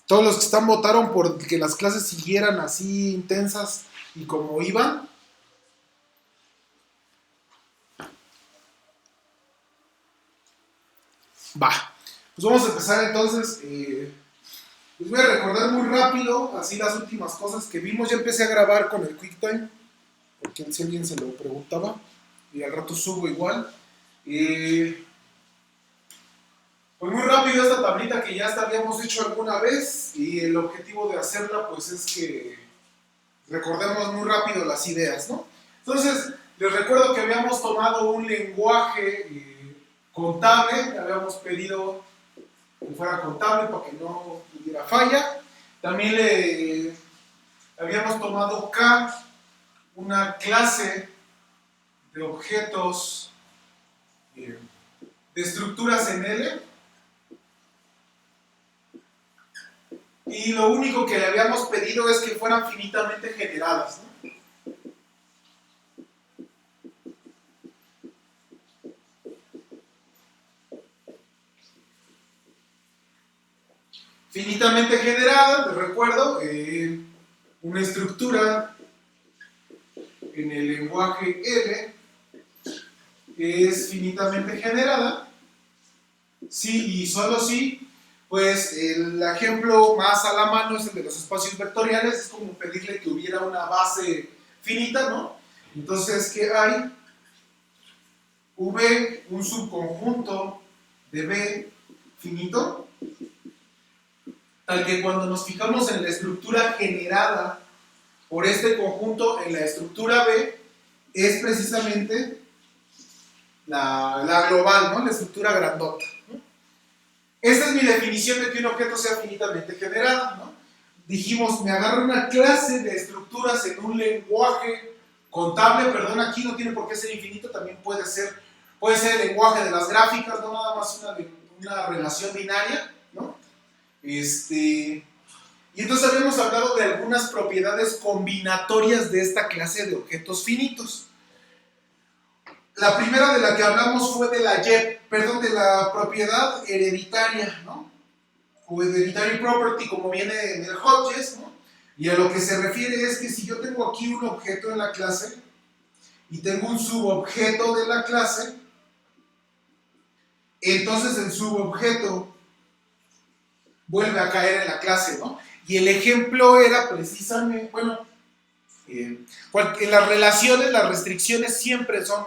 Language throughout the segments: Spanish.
Todos los que están votaron por que las clases siguieran así intensas y como iban. Va. Pues vamos a empezar entonces. Les voy a recordar muy rápido, así las últimas cosas que vimos. Ya empecé a grabar con el QuickTime, porque si alguien se lo preguntaba. Y al rato subo igual. Pues muy rápido esta tablita que ya hasta habíamos hecho alguna vez. Y el objetivo de hacerla pues es que recordemos muy rápido las ideas, ¿no? Entonces, les recuerdo que habíamos tomado un lenguaje contable, habíamos pedido que fuera contable para que no hubiera falla. También le habíamos tomado K, una clase de objetos de estructuras en L. Y lo único que le habíamos pedido es que fueran finitamente generadas, ¿no? Finitamente generada, les recuerdo, una estructura en el lenguaje L es finitamente generada, sí y solo si, pues el ejemplo más a la mano es el de los espacios vectoriales, es como pedirle que hubiera una base finita, ¿no? Entonces, ¿qué hay? V, un subconjunto de B finito, tal que cuando nos fijamos en la estructura generada por este conjunto en la estructura B, es precisamente la global, ¿no? La estructura grandota, ¿no? Esta es mi definición de que un objeto sea finitamente generado, ¿no? Dijimos, me agarro una clase de estructuras en un lenguaje contable, perdón, aquí no tiene por qué ser infinito, también puede ser el lenguaje de las gráficas, no nada más una relación binaria, ¿no? Y entonces habíamos hablado de algunas propiedades combinatorias de esta clase de objetos finitos. La primera de la que hablamos fue de la propiedad hereditaria, ¿no? O hereditary property, como viene en el Hodges, ¿no? Y a lo que se refiere es que si yo tengo aquí un objeto en la clase y tengo un subobjeto de la clase, entonces el subobjeto vuelve a caer en la clase, ¿no? Y el ejemplo era precisamente, bueno, en las relaciones, las restricciones siempre son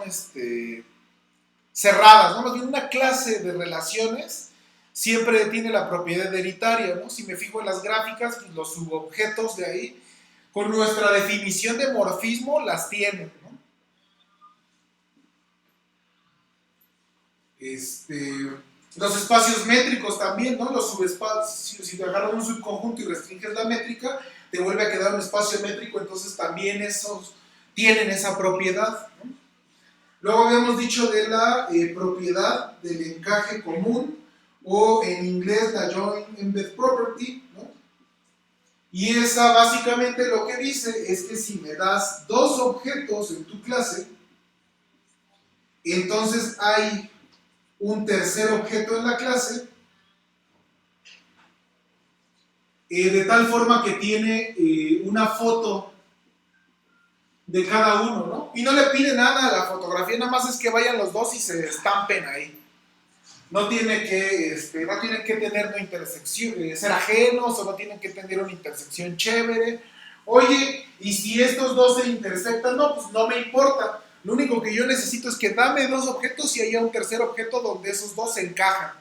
cerradas, ¿no? Más bien una clase de relaciones siempre tiene la propiedad hereditaria, ¿no? Si me fijo en las gráficas, pues los subobjetos de ahí, con nuestra definición de morfismo, las tienen, ¿no? Los espacios métricos también, ¿no? Los subespacios, si te agarras un subconjunto y restringes la métrica, te vuelve a quedar un espacio métrico, entonces también esos tienen esa propiedad, ¿no? Luego habíamos dicho de la propiedad del encaje común, o en inglés la joint embed property, ¿no? Y esa básicamente lo que dice es que si me das dos objetos en tu clase, entonces hay un tercer objeto en la clase, de tal forma que tiene una foto de cada uno, ¿no? Y no le pide nada a la fotografía, nada más es que vayan los dos y se estampen ahí. No tiene que tener una intersección, ser ajenos, o no tienen que tener una intersección chévere. Oye, y si estos dos se intersectan, no, pues no me importa. Lo único que yo necesito es que dame dos objetos y haya un tercer objeto donde esos dos se encajan,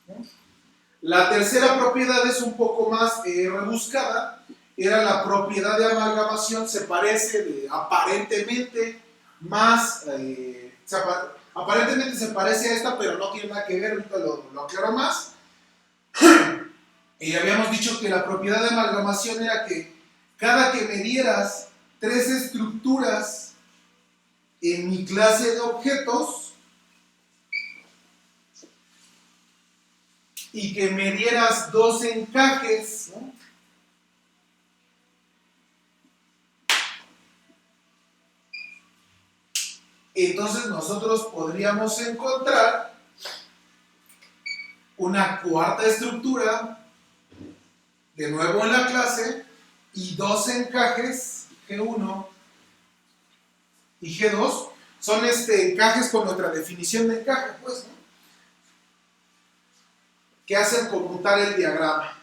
¿no? La tercera propiedad es un poco más rebuscada, era la propiedad de amalgamación, se parece aparentemente más, aparentemente se parece a esta, pero no tiene nada que ver, ahorita lo aclaro más. Y habíamos dicho que la propiedad de amalgamación era que cada que me dieras tres estructuras en mi clase de objetos y que me dieras dos encajes, ¿no? Entonces nosotros podríamos encontrar una cuarta estructura de nuevo en la clase, y dos encajes, G1 y G2, son encajes con nuestra definición de encaje, pues, ¿no? Que hacen conmutar el diagrama.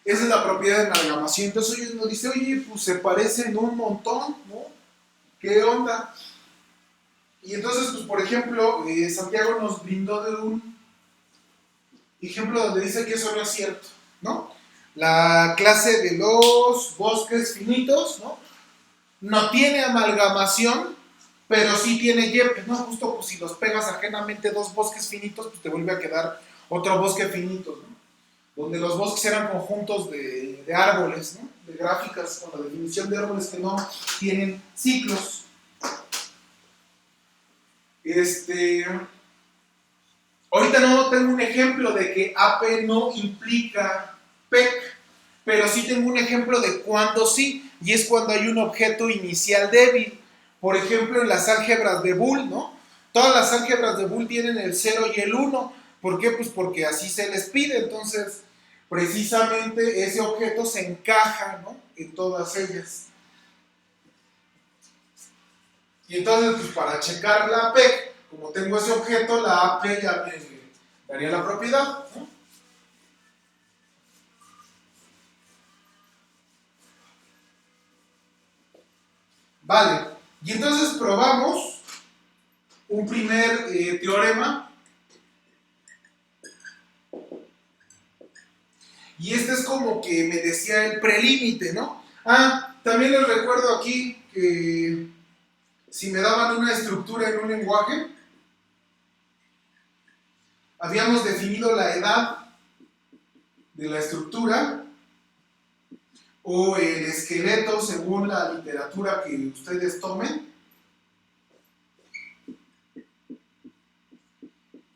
Esa es la propiedad de amalgamación. Entonces ellos nos dicen, oye, pues se parecen un montón, ¿no? ¿Qué onda? Y entonces, pues por ejemplo, Santiago nos brindó de un ejemplo donde dice que eso no es cierto, ¿no? La clase de los bosques finitos, ¿no? No tiene amalgamación, pero sí tiene yepes, ¿no? Justo pues, si los pegas ajenamente dos bosques finitos, pues te vuelve a quedar otro bosque finito, ¿no? Donde los bosques eran conjuntos de árboles, ¿no? De gráficas con la definición de árboles que no tienen ciclos. Ahorita no tengo un ejemplo de que AP no implica PEC, pero sí tengo un ejemplo de cuando sí, y es cuando hay un objeto inicial débil. Por ejemplo, en las álgebras de Boole, ¿no? Todas las álgebras de Boole tienen el 0 y el 1. ¿Por qué? Pues porque así se les pide. Entonces, precisamente ese objeto se encaja, ¿no? En todas ellas. Y entonces, pues para checar la PEC, como tengo ese objeto, la AP ya me daría la propiedad, ¿no? Vale, y entonces probamos un primer teorema. Y este es como que me decía el prelímite, ¿no? Ah, también les recuerdo aquí que si me daban una estructura en un lenguaje, habíamos definido la edad de la estructura o el esqueleto según la literatura que ustedes tomen.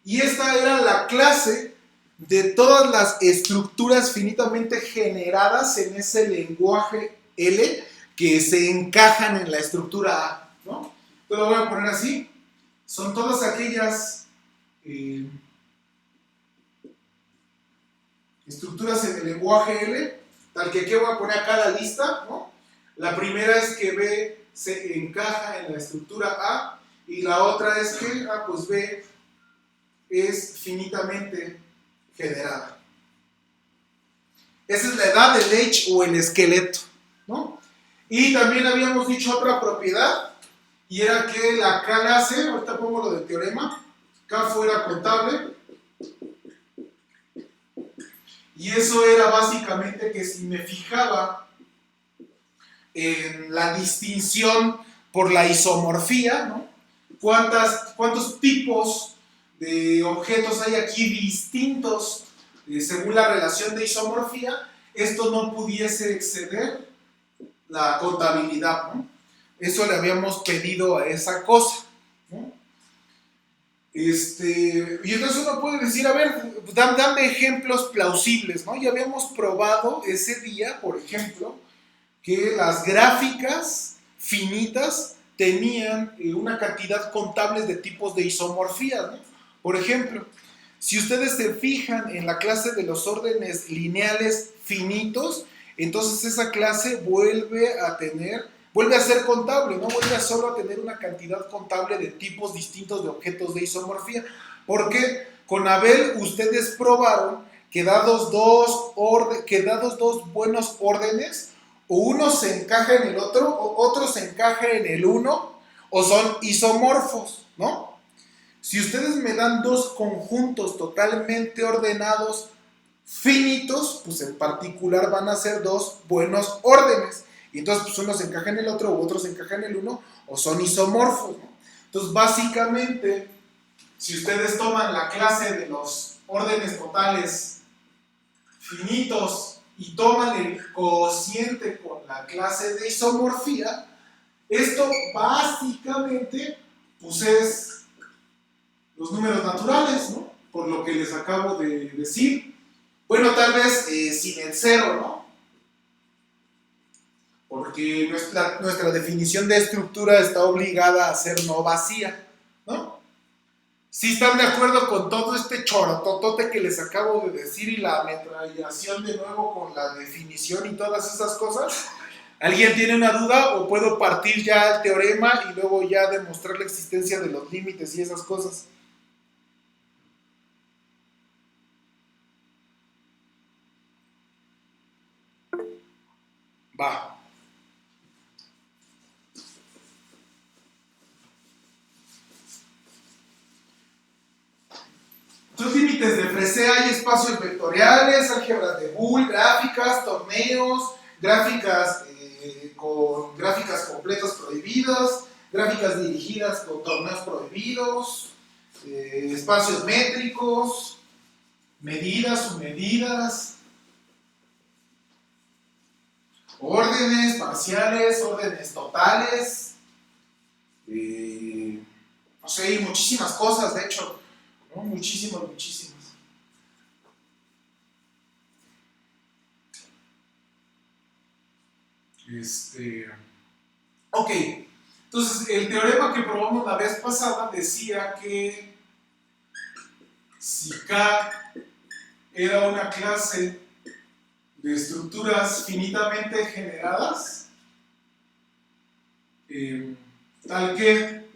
Y esta era la clase de todas las estructuras finitamente generadas en ese lenguaje L que se encajan en la estructura A, ¿no? Entonces lo voy a poner así. Son todas aquellas estructuras en el lenguaje L, tal que aquí voy a poner acá la lista, ¿no? La primera es que B se encaja en la estructura A y la otra es que pues B es finitamente generada. Esa es la edad del H o el esqueleto, ¿no? Y también habíamos dicho otra propiedad, y era que la clase, ahorita pongo lo del teorema, K fuera contable, y eso era básicamente que si me fijaba en la distinción por la isomorfía, ¿no? ¿Cuántos tipos de objetos hay aquí distintos según la relación de isomorfía? Esto no pudiese exceder la contabilidad, ¿no? Eso le habíamos pedido a esa cosa, ¿no? Y entonces uno puede decir, a ver, dame ejemplos plausibles, ¿no? Ya habíamos probado ese día, por ejemplo, que las gráficas finitas tenían una cantidad contable de tipos de isomorfía, ¿no? Por ejemplo, si ustedes se fijan en la clase de los órdenes lineales finitos, entonces esa clase vuelve a ser contable, no vuelve a solo a tener una cantidad contable de tipos distintos de objetos de isomorfía. Porque con Abel ustedes probaron que dados dos buenos órdenes, o uno se encaja en el otro, o otro se encaja en el uno, o son isomorfos, ¿no? Si ustedes me dan dos conjuntos totalmente ordenados finitos, pues en particular van a ser dos buenos órdenes. Y entonces pues uno se encaja en el otro, u otro se encaja en el uno, o son isomorfos, ¿no? Entonces básicamente, si ustedes toman la clase de los órdenes totales finitos y toman el cociente con la clase de isomorfía, esto básicamente pues es los números naturales, ¿no? Por lo que les acabo de decir. Bueno, tal vez sin el cero, ¿no? Porque nuestra definición de estructura está obligada a ser no vacía, ¿no? ¿Sí están de acuerdo con todo este chorototote que les acabo de decir y la ametrallación de nuevo con la definición y todas esas cosas? ¿Alguien tiene una duda o puedo partir ya el teorema y luego ya demostrar la existencia de los límites y esas cosas? Va. Los límites de Frese hay espacios vectoriales, álgebras de Boole, gráficas, torneos, gráficas con gráficas completas prohibidas, gráficas dirigidas con torneos prohibidos, espacios métricos, medidas, submedidas, órdenes parciales, órdenes totales, no sé, y muchísimas cosas, de hecho. ¿No? Muchísimas. Ok, entonces el teorema que probamos la vez pasada decía que si K era una clase de estructuras finitamente generadas, tal que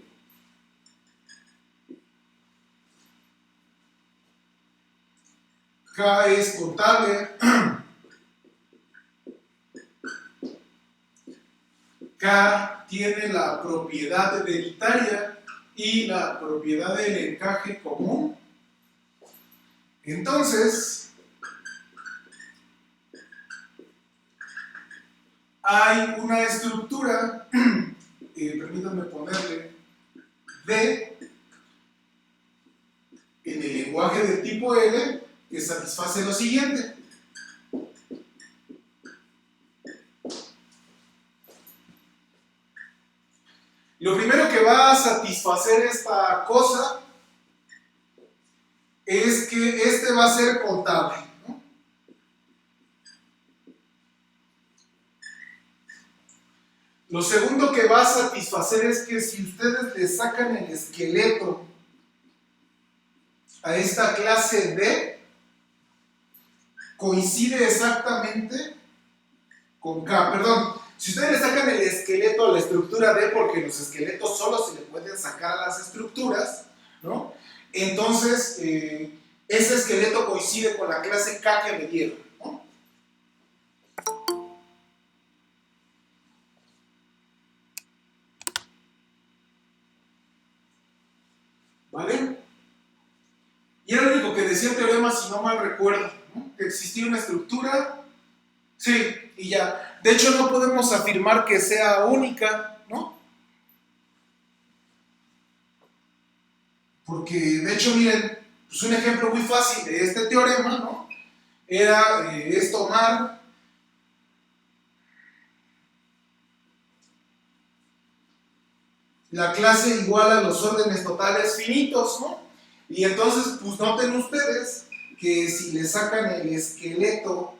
K es contable, K tiene la propiedad hereditaria y la propiedad del encaje común. Entonces, hay una estructura, permítanme ponerle D en el lenguaje de tipo L que satisface lo siguiente. Lo primero que va a satisfacer esta cosa es que este va a ser contable, ¿no? Lo segundo que va a satisfacer es que si ustedes le sacan el esqueleto a esta clase D, coincide exactamente con K. Perdón, si ustedes le sacan el esqueleto a la estructura D, porque los esqueletos solo se le pueden sacar a las estructuras, ¿no? Entonces, ese esqueleto coincide con la clase K que me dieron, ¿no? ¿Vale? Y era lo único que decía el teorema, si no mal recuerdo, ¿no? Que existía una estructura, sí, y ya. De hecho, no podemos afirmar que sea única, ¿no? Porque, de hecho, miren, pues un ejemplo muy fácil de este teorema, ¿no? Es tomar la clase igual a los órdenes totales finitos, ¿no? Y entonces, pues noten ustedes que si le sacan el esqueleto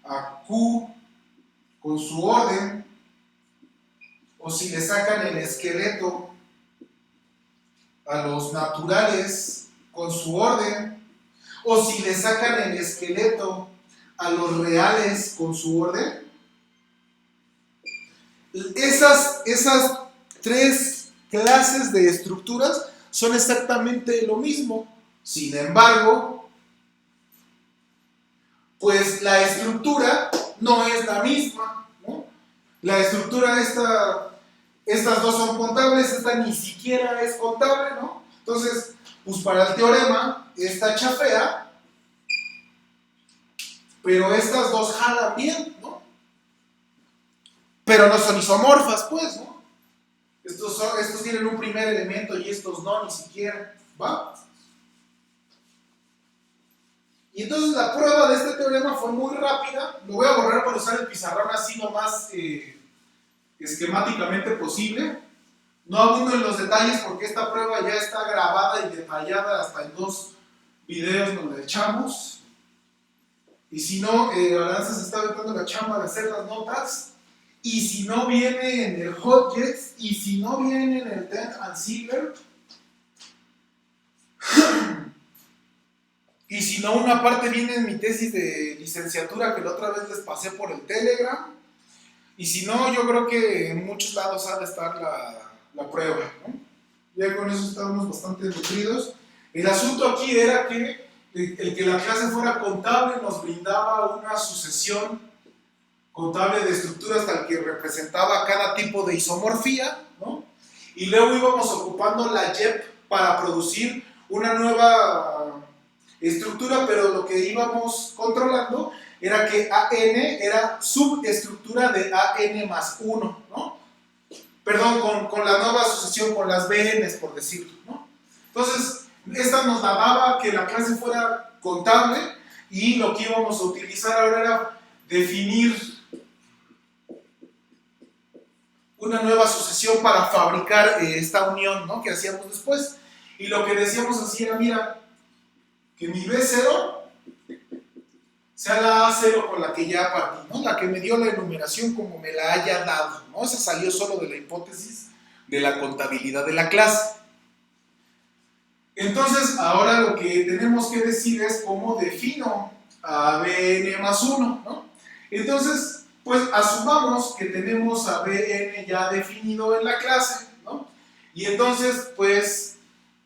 a Q con su orden, o si le sacan el esqueleto a los naturales con su orden, o si le sacan el esqueleto a los reales con su orden, esas tres clases de estructuras son exactamente lo mismo. Sin embargo, pues la estructura no es la misma, ¿no? La estructura estas dos son contables, esta ni siquiera es contable, ¿no? Entonces, pues para el teorema, esta chafea, pero estas dos jalan bien, ¿no? Pero no son isomorfas, pues, ¿no? Estos tienen un primer elemento y estos no, ni siquiera, ¿va? Y entonces la prueba de este teorema fue muy rápida. Lo voy a borrar para usar el pizarrón así lo más esquemáticamente posible. No abundo en los detalles porque esta prueba ya está grabada y detallada hasta en 2 videos donde echamos. Y si no, Aranza se está aventando la chamba de hacer las notas. Y si no viene en el Hotjets, y si no viene en el Ten and Silver, Y si no, una parte viene en mi tesis de licenciatura que la otra vez les pasé por el Telegram. Y si no, yo creo que en muchos lados ha de estar la prueba, ¿no? Ya con eso estábamos bastante nutridos. El asunto aquí era que el que la clase fuera contable nos brindaba una sucesión contable de estructuras tal que representaba cada tipo de isomorfía, ¿no? Y luego íbamos ocupando la YEP para producir una nueva estructura, pero lo que íbamos controlando era que AN era subestructura de AN más 1, ¿no? Perdón, con la nueva sucesión, con las BNs, por decirlo, ¿no? Entonces, esta nos daba que la clase fuera contable y lo que íbamos a utilizar ahora era definir una nueva sucesión para fabricar esta unión, ¿no? Que hacíamos después. Y lo que decíamos así era, mira, que mi B0 sea la A0 con la que ya partí, ¿no? La que me dio la enumeración como me la haya dado, ¿no? Esa salió solo de la hipótesis de la contabilidad de la clase. Entonces, ahora lo que tenemos que decir es cómo defino a Bn más 1, ¿no? Entonces, pues asumamos que tenemos a Bn ya definido en la clase, ¿no? Y entonces, pues,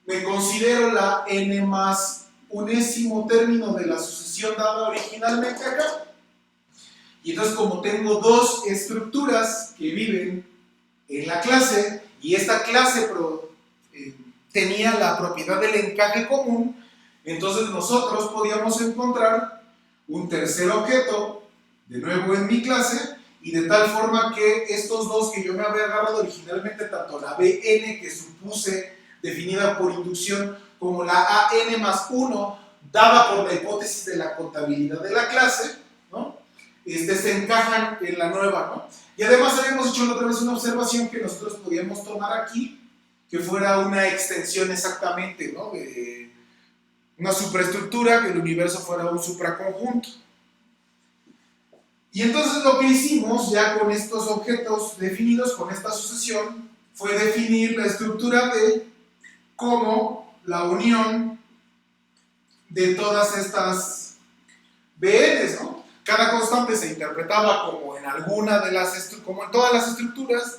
me considero la n más unésimo término de la sucesión dada originalmente acá. Y entonces, como tengo dos estructuras que viven en la clase, y esta clase tenía la propiedad del encaje común, entonces nosotros podíamos encontrar un tercer objeto, de nuevo en mi clase, y de tal forma que estos dos que yo me había agarrado originalmente, tanto la Bn que supuse definida por inducción, como la AN más 1, dada por la hipótesis de la contabilidad de la clase, ¿no? Se encajan en la nueva, ¿no? Y además habíamos hecho otra vez una observación que nosotros podíamos tomar aquí, que fuera una extensión exactamente, ¿no? De una supraestructura, que el universo fuera un supraconjunto. Y entonces lo que hicimos ya con estos objetos definidos, con esta sucesión, fue definir la estructura de como la unión de todas estas BNs, ¿no? Cada constante se interpretaba como en alguna de las, como en todas las estructuras.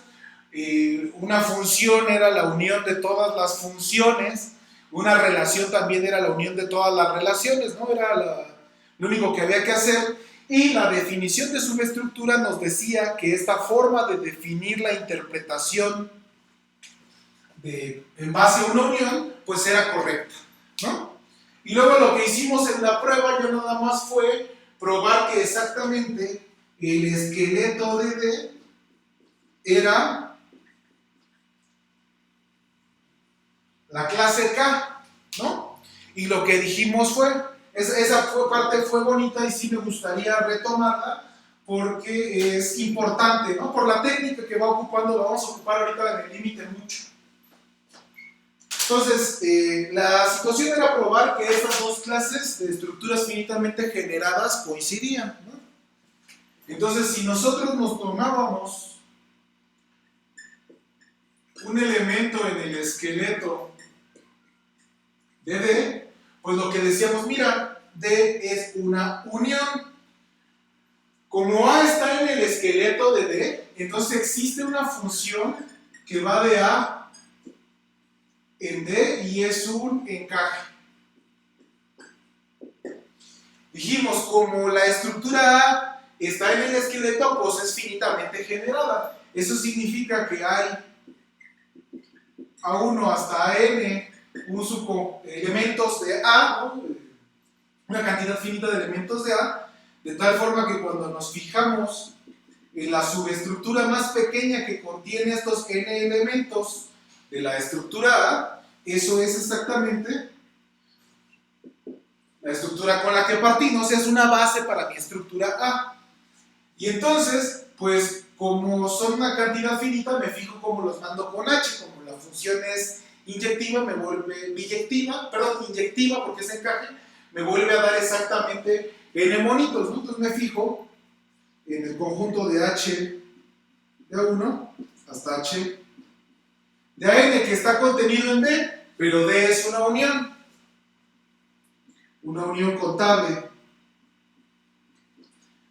Una función era la unión de todas las funciones, una relación también era la unión de todas las relaciones, ¿no? Era lo único que había que hacer. Y la definición de subestructura nos decía que esta forma de definir la interpretación en base a una unión, pues era correcta, ¿no? Y luego lo que hicimos en la prueba, yo nada más fue probar que exactamente el esqueleto de D era la clase K, ¿no? Y lo que dijimos fue, esa parte fue bonita y sí me gustaría retomarla porque es importante, ¿no? Por la técnica que va ocupando, la vamos a ocupar ahorita en el límite mucho. Entonces, la situación era probar que estas dos clases de estructuras finitamente generadas coincidían, ¿no? Entonces, si nosotros nos tomábamos un elemento en el esqueleto de D, pues lo que decíamos, mira, D es una unión. Como A está en el esqueleto de D, entonces existe una función que va de A en D y es un encaje. Dijimos, como la estructura A está en el esqueleto, pues es finitamente generada. Eso significa que hay A1 hasta N elementos de A, ¿no? Una cantidad finita de elementos de A, de tal forma que cuando nos fijamos en la subestructura más pequeña que contiene estos N elementos de la estructura A, eso es exactamente la estructura con la que partimos, es una base para mi estructura A. Y entonces, pues como son una cantidad finita, me fijo cómo los mando con H, como la función es inyectiva, me vuelve inyectiva porque es encaje, me vuelve a dar exactamente n monitos, ¿no? Entonces me fijo en el conjunto de H de A1 hasta H de AN, que está contenido en D, pero D es una unión. una unión contable.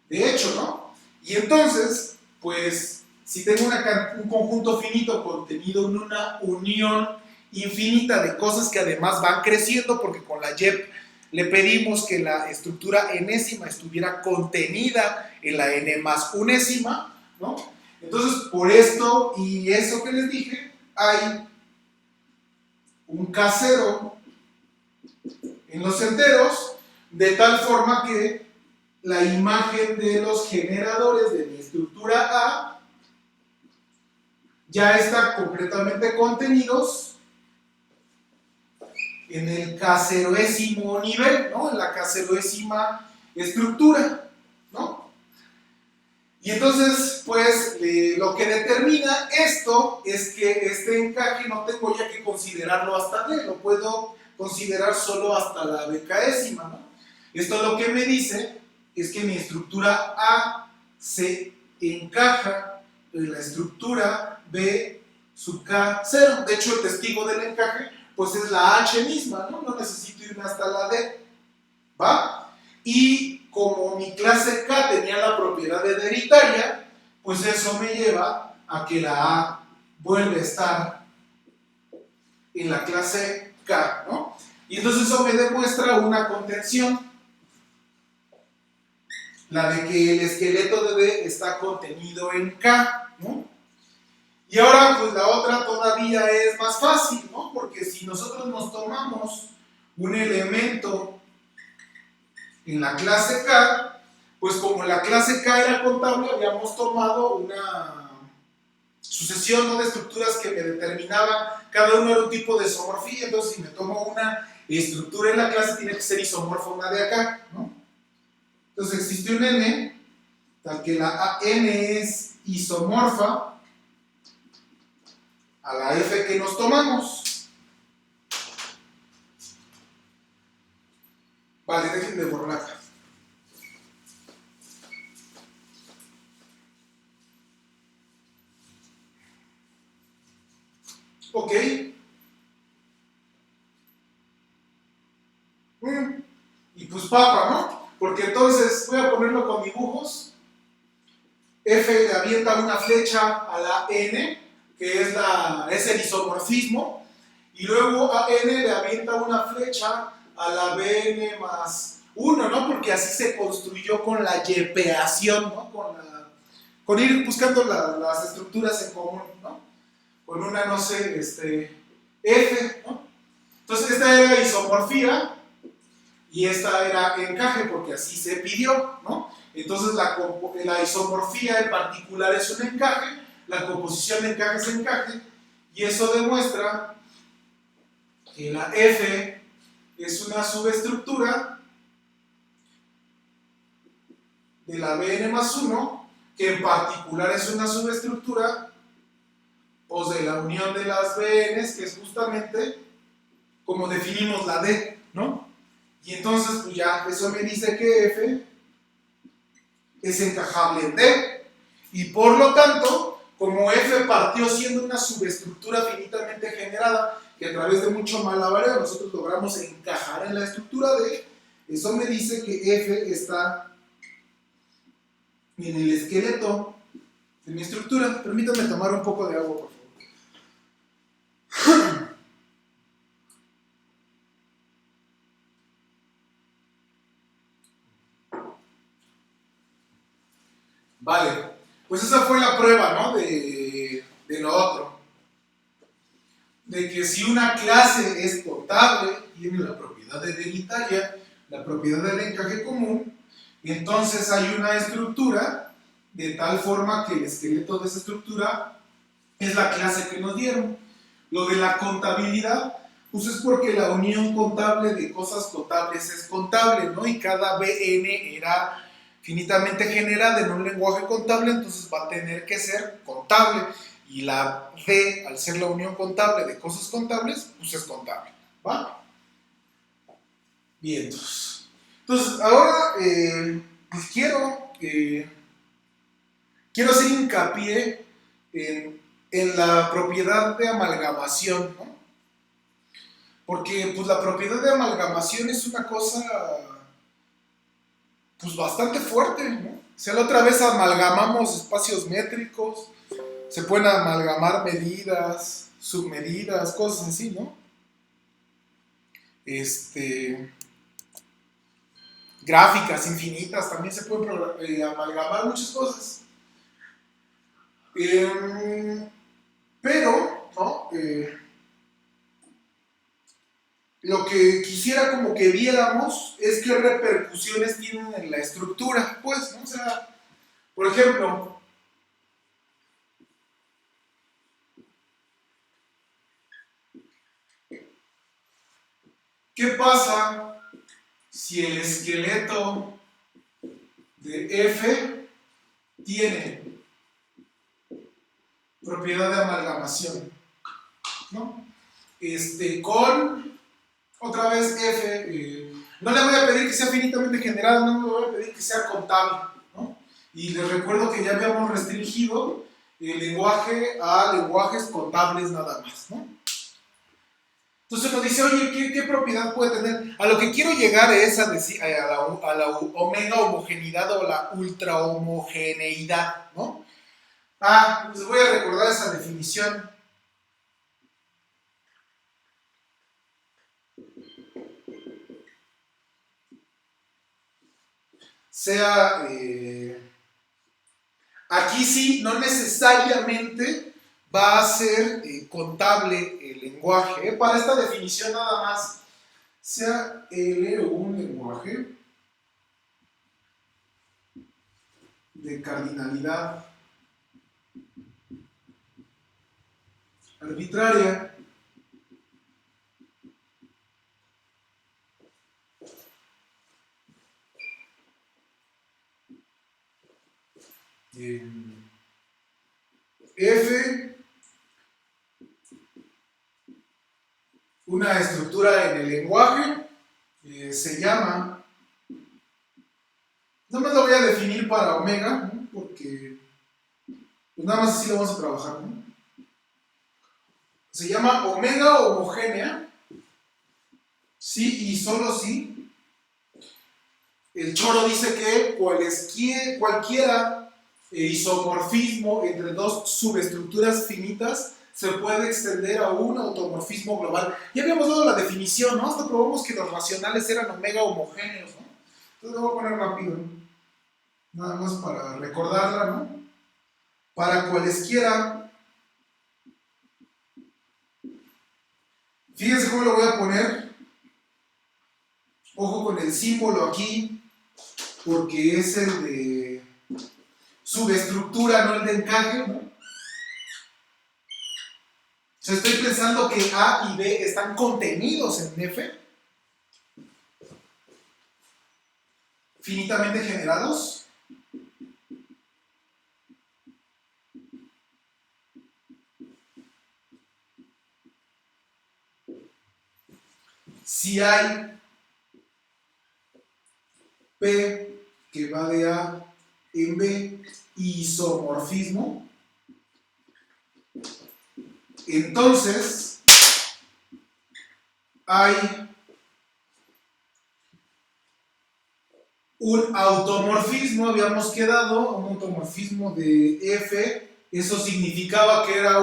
De hecho, ¿no? Y entonces, pues, si tengo un conjunto finito contenido en una unión infinita de cosas que además van creciendo, porque con la YEP le pedimos que la estructura enésima estuviera contenida en la n más unésima, ¿no? Entonces, por esto y eso que les dije, hay un K0 en los enteros, de tal forma que la imagen de los generadores de mi estructura A ya está completamente contenidos en el K0ésimo nivel, ¿no? En la K0ésima estructura, ¿no? Y entonces, pues, lo que determina esto es que este encaje no tengo ya que considerarlo hasta D, lo puedo considerar solo hasta la décima, ¿no? Esto lo que me dice es que mi estructura A se encaja en la estructura B sub K0. De hecho, el testigo del encaje, pues es la H misma, ¿no? No necesito irme hasta la D, ¿va? Y como mi clase K tenía la propiedad de deritaria, pues eso me lleva a que la A vuelve a estar en la clase K, ¿no? Y entonces eso me demuestra una contención, la de que el esqueleto de D está contenido en K, ¿no? Y ahora, pues la otra todavía es más fácil, ¿no? Porque si nosotros nos tomamos un elemento en la clase K, pues como la clase K era contable, habíamos tomado una sucesión, ¿no?, de estructuras que me determinaban, cada uno era un tipo de isomorfía. Entonces si me tomo una estructura en la clase, tiene que ser isomorfa una de acá, ¿no? Entonces existe un N, tal que la N es isomorfa a la F que nos tomamos. Vale, déjenme borrar acá. Ok. Y pues papa, ¿no? Porque entonces voy a ponerlo con dibujos. F le avienta una flecha a la N, que es el isomorfismo, y luego a N le avienta una flecha a la Bn más 1, ¿no? Porque así se construyó con la yepeación, ¿no? Con ir buscando las estructuras en común, ¿no? Con una, no sé, F, ¿no? Entonces esta era isomorfía y esta era encaje, porque así se pidió, ¿no? Entonces la isomorfía en particular es un encaje, la composición de encaje es encaje, y eso demuestra que la F es una subestructura de la Bn más 1, que en particular es una subestructura pues, de la unión de las Bns, que es justamente como definimos la D, ¿no? Y entonces, pues ya, eso me dice que F es encajable en D. Y por lo tanto, como F partió siendo una subestructura finitamente generada, que a través de mucho malabareo nosotros logramos encajar en la estructura D, eso me dice que F está en el esqueleto de mi estructura. Permítanme tomar un poco de agua, por favor. Vale, pues esa fue la prueba, ¿no? De lo otro. De que si una clase es contable, tiene la propiedad hereditaria, la propiedad del encaje común, entonces hay una estructura de tal forma que el esqueleto de esa estructura es la clase que nos dieron. Lo de la contabilidad, pues es porque la unión contable de cosas contables es contable, ¿no? Y cada Bn era finitamente generada en un lenguaje contable, entonces va a tener que ser contable. Y la D, al ser la unión contable de cosas contables, pues es contable, ¿va? Bien, entonces ahora pues quiero hacer hincapié en la propiedad de amalgamación, ¿no? porque pues la propiedad de amalgamación es una cosa pues bastante fuerte, ¿no? O sea, la otra vez amalgamamos espacios métricos, se pueden amalgamar medidas, submedidas, cosas así, ¿no? Gráficas infinitas, también se pueden amalgamar muchas cosas. Pero, ¿no? Lo que quisiera como que viéramos es qué repercusiones tienen en la estructura, pues, ¿no? O sea, por ejemplo, ¿qué pasa si el esqueleto de F tiene propiedad de amalgamación, ¿no? Con, otra vez F, no le voy a pedir que sea finitamente general, no le voy a pedir que sea contable, ¿no? Y les recuerdo que ya habíamos restringido el lenguaje a lenguajes contables nada más, ¿no? Entonces nos dice, oye, ¿qué propiedad puede tener? A lo que quiero llegar es a la omega homogeneidad o la ultra homogeneidad, ¿no? Les voy a recordar esa definición. Sea, aquí sí, no necesariamente va a ser contable el lenguaje. Para esta definición nada más, sea L un lenguaje de cardinalidad arbitraria, F, una estructura en el lenguaje, se llama, no me lo voy a definir para omega, ¿no? Porque pues nada más así lo vamos a trabajar, ¿no? Se llama omega homogénea, sí y solo sí. El choro dice que cualquiera isomorfismo entre dos subestructuras finitas se puede extender a un automorfismo global. Ya habíamos dado la definición, ¿no? Hasta probamos que los racionales eran omega homogéneos, ¿no? Entonces lo voy a poner rápido, ¿no? Nada más para recordarla, ¿no? Para cualesquiera, fíjense cómo lo voy a poner. Ojo con el símbolo aquí, porque es el de subestructura, no el de encaje, ¿no? O sea, estoy pensando que A y B están contenidos en F, finitamente generados. Si hay P que va de A en B, isomorfismo, entonces hay un automorfismo, habíamos quedado, un automorfismo de F, eso significaba que era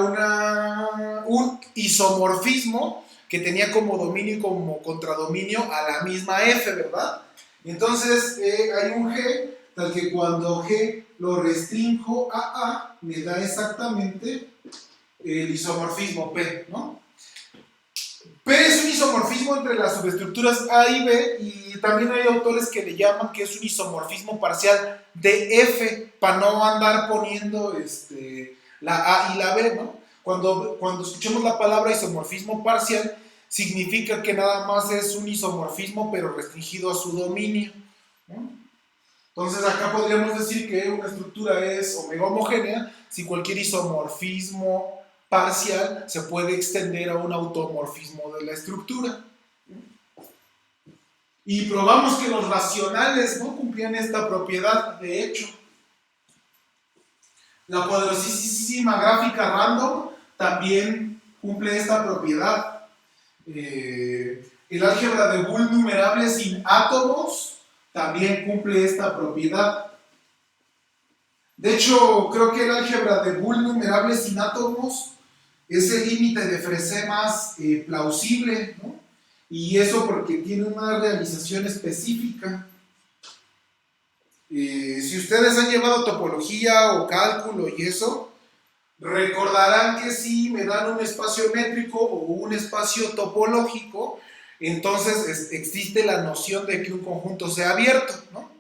un isomorfismo que tenía como dominio y como contradominio a la misma F, ¿verdad? Entonces hay un G, tal que cuando G lo restrinjo a A, me da exactamente el isomorfismo P, ¿no? P es un isomorfismo entre las subestructuras A y B, y también hay autores que le llaman que es un isomorfismo parcial de F, para no andar poniendo la A y la B, ¿no? Cuando escuchemos la palabra isomorfismo parcial, significa que nada más es un isomorfismo, pero restringido a su dominio, ¿no? Entonces acá podríamos decir que una estructura es omega homogénea si cualquier isomorfismo parcial se puede extender a un automorfismo de la estructura. Y probamos que los racionales no cumplían esta propiedad, de hecho. La poderosísima gráfica random también cumple esta propiedad. El álgebra de Boole numerable sin átomos también cumple esta propiedad. De hecho, creo que el álgebra de Boole numerable sin átomos es el límite de Fresé más plausible, ¿no? Y eso porque tiene una realización específica. Si ustedes han llevado topología o cálculo y eso, recordarán que si me dan un espacio métrico o un espacio topológico, entonces existe la noción de que un conjunto sea abierto, ¿no?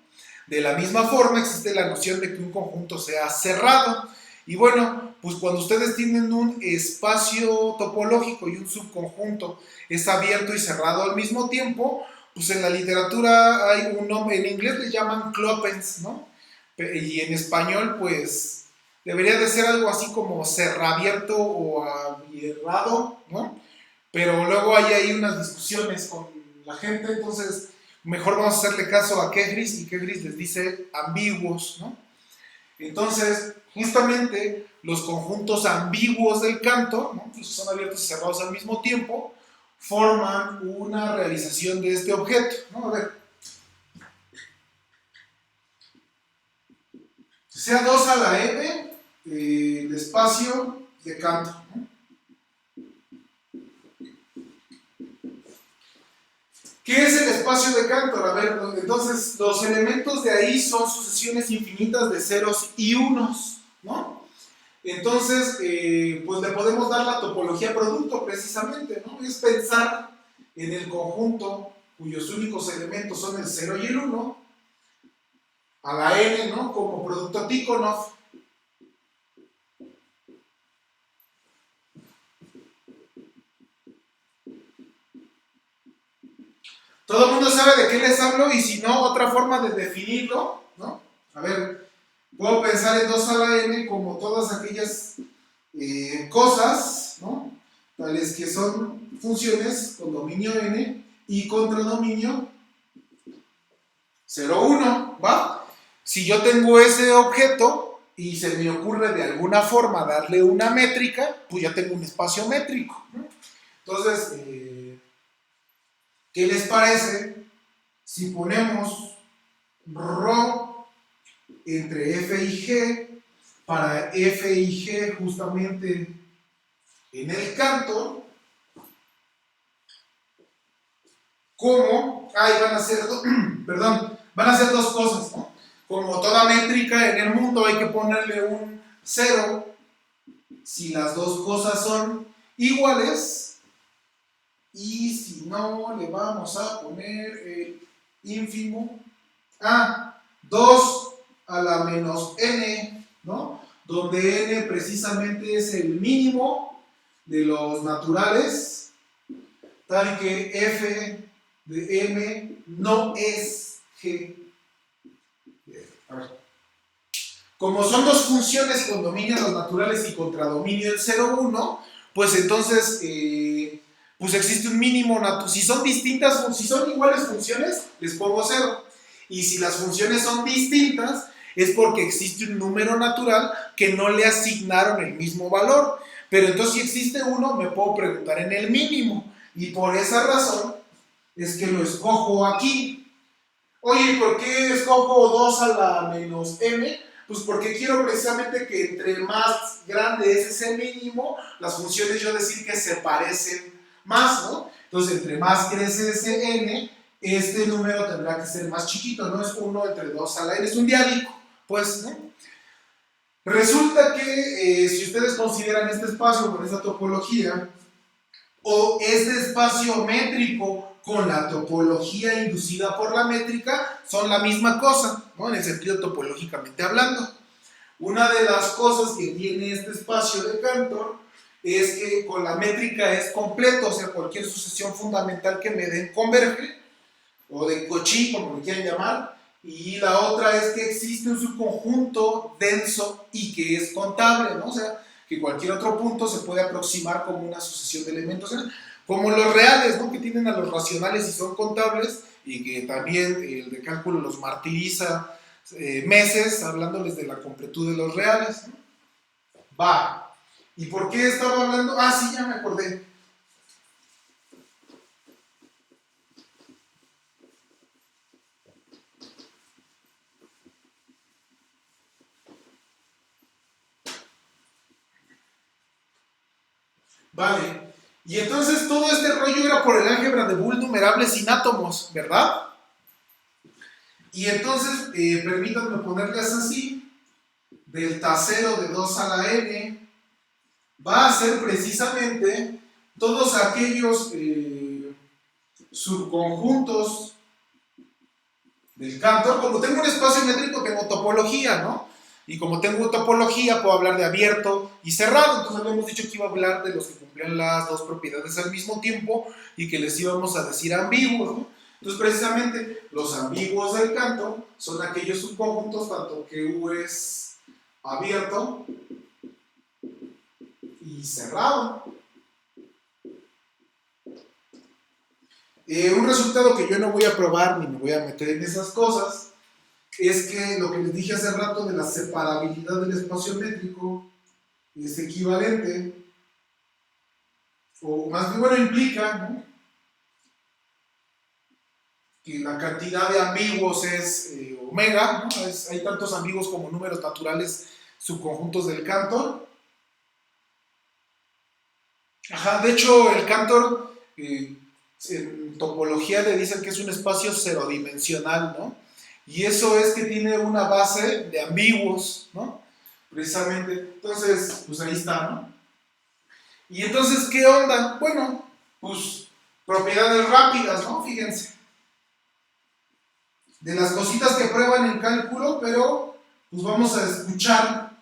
De la misma forma existe la noción de que un conjunto sea cerrado. Y bueno, pues cuando ustedes tienen un espacio topológico y un subconjunto es abierto y cerrado al mismo tiempo, pues en la literatura hay un nombre, en inglés le llaman clopens, ¿no? Y en español pues debería de ser algo así como cerrabierto o abierrado, ¿no? Pero luego hay ahí unas discusiones con la gente, entonces mejor vamos a hacerle caso a Kegris, y Kegris les dice ambiguos, ¿no? Entonces, justamente los conjuntos ambiguos del canto, ¿no? Que son abiertos y cerrados al mismo tiempo, forman una realización de este objeto, ¿no? A ver, sea 2 a la n el espacio de canto, ¿no? ¿Qué es el espacio de Cantor? A ver, entonces los elementos de ahí son sucesiones infinitas de ceros y unos, ¿no? Entonces, pues le podemos dar la topología producto precisamente, ¿no? Es pensar en el conjunto cuyos únicos elementos son el 0 y el 1, a la n, ¿no? Como producto Tikhonov. Todo el mundo sabe de qué les hablo, y si no, otra forma de definirlo, ¿no? A ver, puedo pensar en 2 a la n como todas aquellas cosas, ¿no? Tales que son funciones con dominio n y contradominio 0, 1, ¿va? Si yo tengo ese objeto y se me ocurre de alguna forma darle una métrica, pues ya tengo un espacio métrico, ¿no? Entonces, ¿qué les parece si ponemos ρ entre f y g para f y g justamente en el canto? Como, van a ser, perdón, van a ser dos cosas, ¿no? Como toda métrica en el mundo hay que ponerle un 0 si las dos cosas son iguales, y si no le vamos a poner el ínfimo a 2 a la menos n, ¿no? Donde n precisamente es el mínimo de los naturales, tal que f de m no es g. A ver. Como son dos funciones con dominio de los naturales y contradominio del 0, 1, pues entonces pues existe un mínimo natural. Si son distintas, si son iguales funciones, les pongo 0. Y si las funciones son distintas, es porque existe un número natural que no le asignaron el mismo valor. Pero entonces si existe uno, me puedo preguntar en el mínimo. Y por esa razón es que lo escojo aquí. Oye, ¿por qué escojo 2 a la menos m? Pues porque quiero precisamente que entre más grande es ese mínimo, las funciones yo decir que se parecen más, ¿no? Entonces, entre más crece ese n, este número tendrá que ser más chiquito, no es 1 entre 2 a la n, es un diálico, pues, ¿no? Resulta que si ustedes consideran este espacio con esta topología, o este espacio métrico con la topología inducida por la métrica, son la misma cosa, ¿no? En el sentido topológicamente hablando. Una de las cosas que tiene este espacio de Cantor es que con la métrica es completo, o sea, cualquier sucesión fundamental que me den converge, o de Cauchy, como lo quieran llamar, y la otra es que existe un subconjunto denso y que es contable, ¿no? O sea, que cualquier otro punto se puede aproximar como una sucesión de elementos, como los reales, ¿no? Que tienen a los racionales y son contables, y que también el de cálculo los martiriza meses hablándoles de la completud de los reales, ¿no? Va. ¿Y por qué estaba hablando? Ah, sí, ya me acordé. Vale. Y entonces todo este rollo era por el álgebra de Boole numerable sin átomos, ¿verdad? Y entonces, permítanme ponerles así, delta 0 de 2 a la n va a ser precisamente todos aquellos subconjuntos del Cantor. Como tengo un espacio métrico, tengo topología, ¿no? Y como tengo topología, puedo hablar de abierto y cerrado. Entonces habíamos dicho que iba a hablar de los que cumplían las dos propiedades al mismo tiempo y que les íbamos a decir ambiguos, ¿no? Entonces, precisamente, los ambiguos del Cantor son aquellos subconjuntos, tanto que U es abierto y cerrado. Un resultado que yo no voy a probar ni me voy a meter en esas cosas es que lo que les dije hace rato de la separabilidad del espacio métrico es equivalente, o más bien, bueno, implica, ¿no?, que la cantidad de ambiguos es omega, ¿no? Hay tantos ambiguos como números naturales subconjuntos del Cantor. Ajá, de hecho, el Cantor en topología le dicen que es un espacio cerodimensional, ¿no? Y eso es que tiene una base de ambiguos, ¿no? Precisamente. Entonces, pues ahí está, ¿no? Y entonces, ¿qué onda? Bueno, pues propiedades rápidas, ¿no? Fíjense. De las cositas que prueban en cálculo, pero pues vamos a escuchar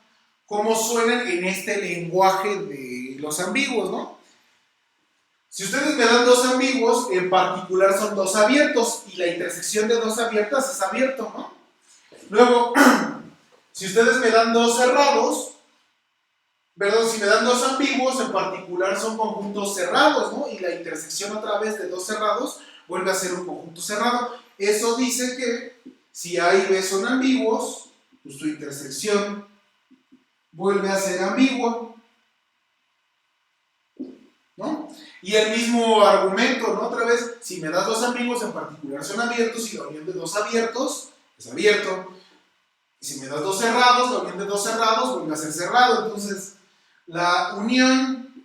cómo suenan en este lenguaje de los ambiguos, ¿no? Si ustedes me dan dos ambiguos, en particular son dos abiertos, y la intersección de dos abiertas es abierto, ¿no? Luego, si ustedes me dan dos cerrados, perdón, si me dan dos ambiguos, en particular son conjuntos cerrados, ¿no? Y la intersección otra vez de dos cerrados vuelve a ser un conjunto cerrado. Eso dice que si A y B son ambiguos, pues tu intersección vuelve a ser ambigua, ¿no? Y el mismo argumento, ¿no? Otra vez, si me das dos ambiguos, en particular son abiertos, y la unión de dos abiertos es abierto. Y si me das dos cerrados, la unión de dos cerrados vuelve a ser cerrado. Entonces, la unión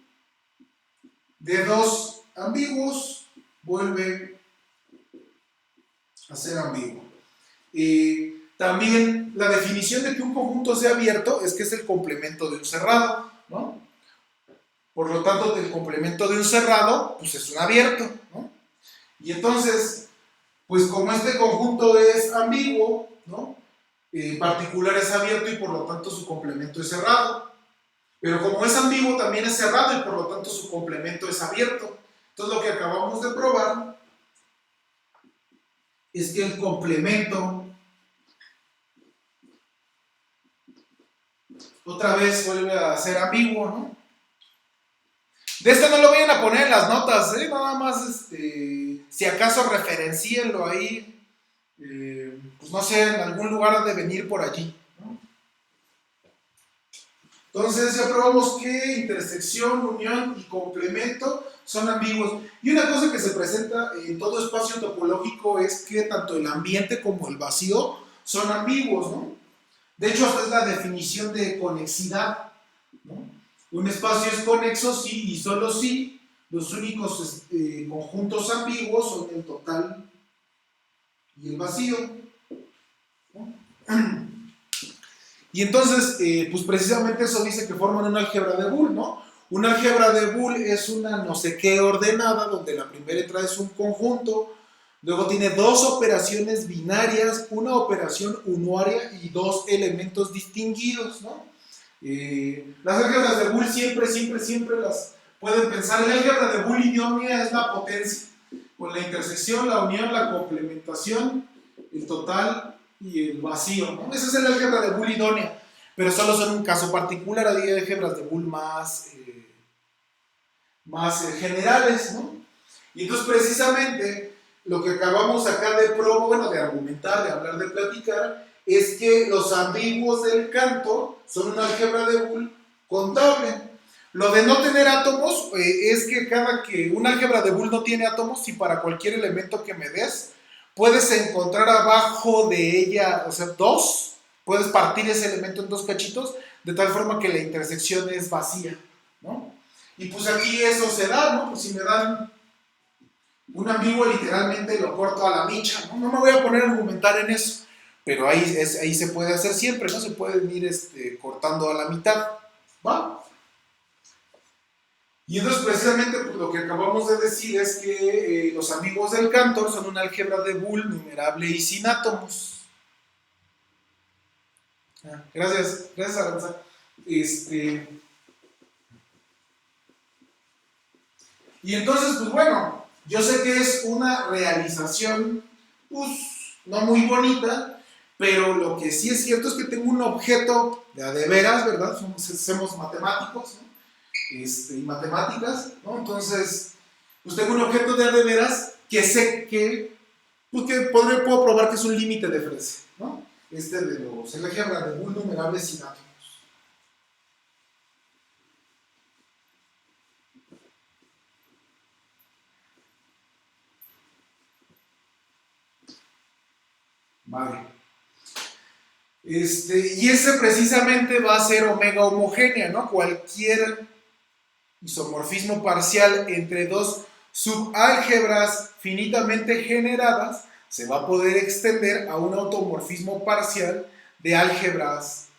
de dos ambiguos vuelve a ser ambiguo. También la definición de que un conjunto sea abierto es que es el complemento de un cerrado, ¿no? Por lo tanto, el complemento de un cerrado, pues es un abierto, ¿no? Y entonces, pues como este conjunto es ambiguo, ¿no? En particular es abierto y por lo tanto su complemento es cerrado. Pero como es ambiguo, también es cerrado y por lo tanto su complemento es abierto. Entonces lo que acabamos de probar es que el complemento otra vez vuelve a ser ambiguo, ¿no? De esto no lo vayan a poner en las notas, ¿eh? Nada más, si acaso referencienlo ahí, pues no sé, en algún lugar ha de venir por allí, ¿no? Entonces ya probamos que intersección, unión y complemento son ambiguos. Y una cosa que se presenta en todo espacio topológico es que tanto el ambiente como el vacío son ambiguos, ¿no? De hecho, esta es la definición de conexidad, ¿no? Un espacio es conexo si y solo si los únicos conjuntos ambiguos son el total y el vacío, ¿no? Y entonces, pues precisamente eso dice que forman una álgebra de Boole, ¿no? Una álgebra de Boole es una no sé qué ordenada donde la primera letra es un conjunto, luego tiene dos operaciones binarias, una operación unuaria y dos elementos distinguidos, ¿no? Las álgebras de Boole siempre las pueden pensar. La álgebra de Boole idónea es la potencia, con la intersección, la unión, la complementación, el total y el vacío, ¿no? Esa es la álgebra de Boole idónea, pero solo son un caso particular. Hay álgebras de Boole más generales, ¿no? Y entonces precisamente lo que acabamos acá de probar, de argumentar, de hablar, de platicar, es que los ambiguos del Cantor son una álgebra de Boole contable. Lo de no tener átomos es que cada que una álgebra de Boole no tiene átomos, y para cualquier elemento que me des, puedes encontrar abajo de ella, o sea, dos, puedes partir ese elemento en dos cachitos, de tal forma que la intersección es vacía, ¿no? Y pues aquí eso se da, ¿no? Pues si me dan un ambiguo, literalmente lo corto a la micha, ¿no? No me voy a poner a argumentar en eso, pero ahí se puede hacer siempre, ¿no? Se pueden ir cortando a la mitad, ¿va? Y entonces precisamente pues, lo que acabamos de decir es que los amigos del Cantor son una álgebra de Boole numerable y sin átomos. Gracias, gracias Aranza. Y entonces, pues bueno, yo sé que es una realización, pues, no muy bonita, pero lo que sí es cierto es que tengo un objeto de veras, ¿verdad? Somos matemáticos, ¿no? Y matemáticas, ¿no? Entonces, pues tengo un objeto de veras que sé que, pues que puedo probar que es un límite de Frese, ¿no? El álgebra de Boole numerable sin átomos. Vale. Y ese precisamente va a ser omega homogénea, ¿no? Cualquier isomorfismo parcial entre dos subálgebras finitamente generadas se va a poder extender a un automorfismo parcial de álgebras,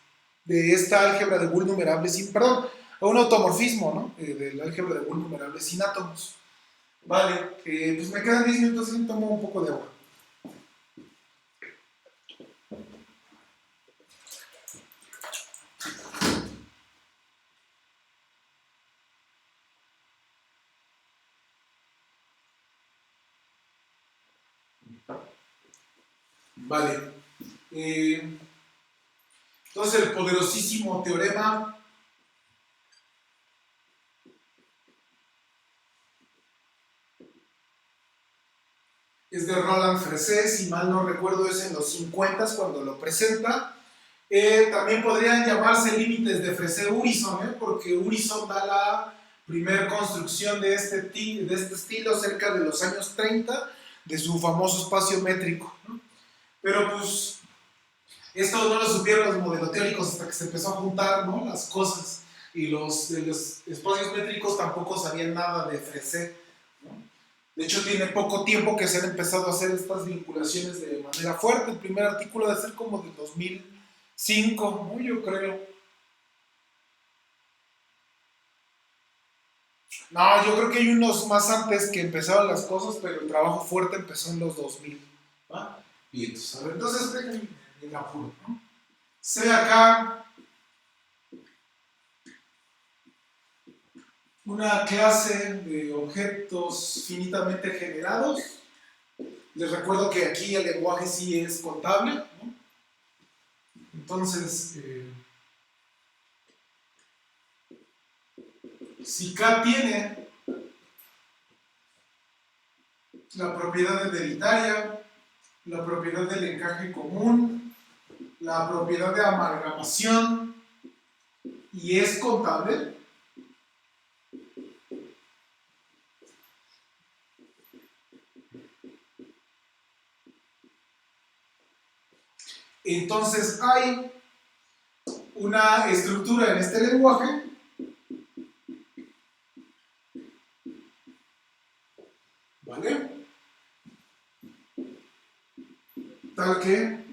de esta álgebra de Boole numerable sin, perdón, a un automorfismo, ¿no? Del álgebra de Boole numerable sin átomos. Vale, pues me quedan 10 minutos y tomo un poco de agua. Vale. Entonces el poderosísimo teorema es de Roland Frese, si mal no recuerdo es en los 50 cuando lo presenta. También podrían llamarse límites de Frese-Urison, porque Urison da la primera construcción de este estilo cerca de los años 30 de su famoso espacio métrico, ¿no? Pero pues esto no lo supieron los modeloteóricos hasta que se empezó a juntar, ¿no? Las cosas, y los espacios métricos tampoco sabían nada de Frese, ¿no? De hecho tiene poco tiempo que se han empezado a hacer estas vinculaciones de manera fuerte. El primer artículo debe ser como del 2005, ¿no? Yo creo. No, yo creo que hay unos más antes que empezaron las cosas, pero el trabajo fuerte empezó en los 2000, ¿va? Y entonces, a ver, entonces déjenme en apuro, ¿no? Sé acá una clase de objetos finitamente generados. Les recuerdo que aquí el lenguaje sí es contable, ¿no? Entonces, si K tiene la propiedad de hereditaria, la propiedad del encaje común, la propiedad de amalgamación y es contable, entonces hay una estructura en este lenguaje ¿vale? Tal que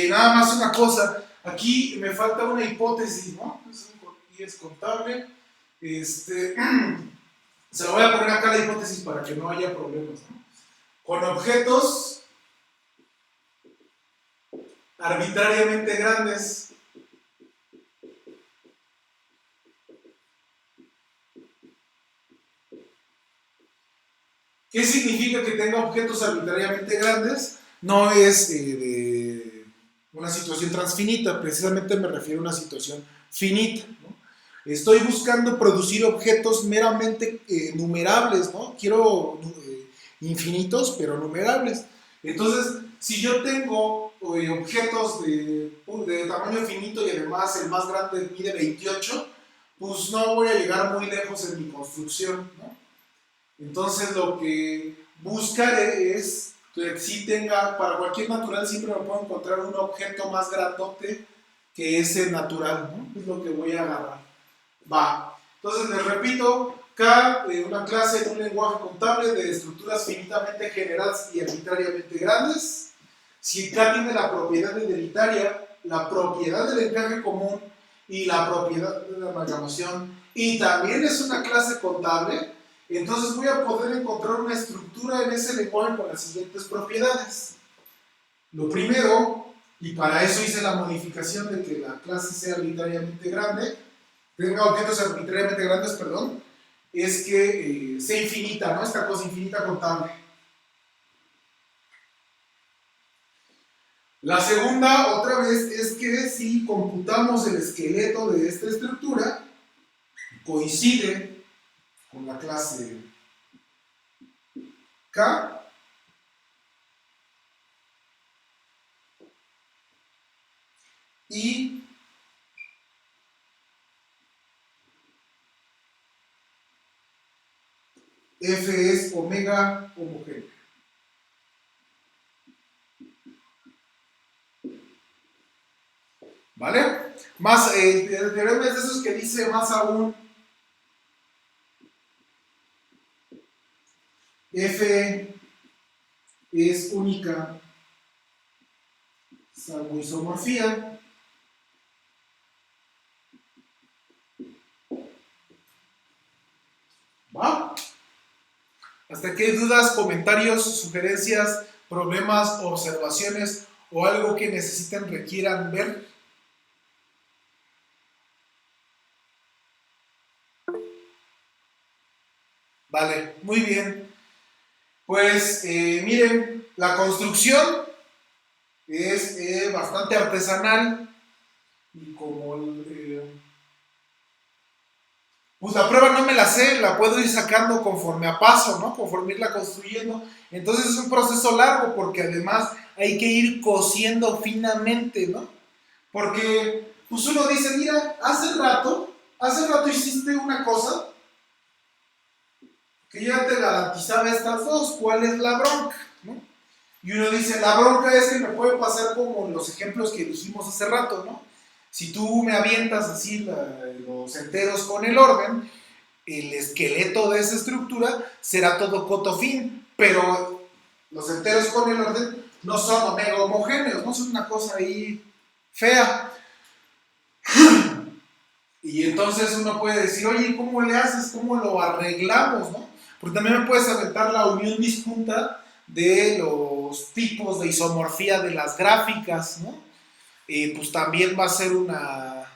nada más una cosa, aquí me falta una hipótesis, ¿no? Y es contable, se lo voy a poner acá la hipótesis para que no haya problemas, ¿no? Con objetos arbitrariamente grandes, ¿qué significa que tenga objetos arbitrariamente grandes? No es de una situación transfinita, precisamente me refiero a una situación finita, ¿no? Estoy buscando producir objetos meramente numerables, ¿no? Quiero infinitos, pero numerables. Entonces, si yo tengo objetos de tamaño finito y además el más grande mide 28, pues no voy a llegar muy lejos en mi construcción, ¿no? Entonces lo que buscaré es que sí tenga, para cualquier natural siempre me puedo encontrar un objeto más grandote que ese natural, ¿no? Es lo que voy a agarrar. Va. Entonces les repito, K, una clase en un lenguaje contable de estructuras finitamente generadas y arbitrariamente grandes. Si K tiene la propiedad identitaria, la propiedad del encaje común y la propiedad de la amalgamación, y también es una clase contable, entonces voy a poder encontrar una estructura en ese lenguaje con las siguientes propiedades. Lo primero, y para eso hice la modificación de que la clase sea arbitrariamente grande, tenga objetos arbitrariamente grandes, perdón, es que sea infinita, ¿no? Esta cosa infinita contable. La segunda, otra vez, es que si computamos el esqueleto de esta estructura, coincide con la clase K, y F es omega homogéneo. ¿Vale? Más, el teorema es de esos que dice más aún, F es única salvo isomorfía. ¿Va? ¿Hasta aquí hay dudas, comentarios, sugerencias, problemas, observaciones o algo que necesiten, requieran ver? Vale, muy bien. Pues miren, la construcción es bastante artesanal y como pues la prueba no me la sé, la puedo ir sacando conforme a paso, ¿no? Conforme irla construyendo. Entonces es un proceso largo porque además hay que ir cosiendo finamente, ¿no? Porque pues uno dice, mira, hace rato hiciste una cosa que ya te garantizaba estas dos, ¿cuál es la bronca? ¿No? Y uno dice, la bronca es que me puede pasar como en los ejemplos que dijimos hace rato, ¿no? Si tú me avientas así los enteros con el orden, el esqueleto de esa estructura será todo cotofín, pero los enteros con el orden no son omega homogéneos, no son una cosa ahí fea. Y entonces uno puede decir, oye, ¿cómo le haces? ¿Cómo lo arreglamos? ¿No? Porque también me puedes aventar la unión disjunta de los tipos de isomorfía de las gráficas, ¿no? Pues también va a ser una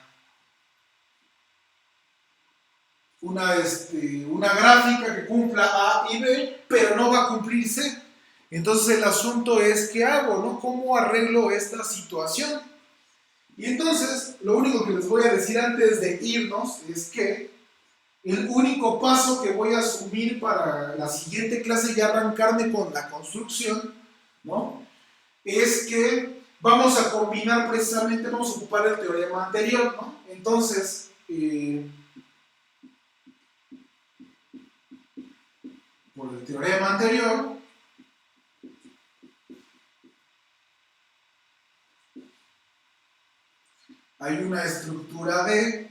gráfica que cumpla A y B, pero no va a cumplir C. Entonces el asunto es, ¿qué hago? ¿No? ¿Cómo arreglo esta situación? Y entonces, lo único que les voy a decir antes de irnos es que el único paso que voy a asumir para la siguiente clase y arrancarme con la construcción, ¿no? Es que vamos a combinar precisamente, vamos a ocupar el teorema anterior, ¿no? Entonces, por el teorema anterior, hay una estructura D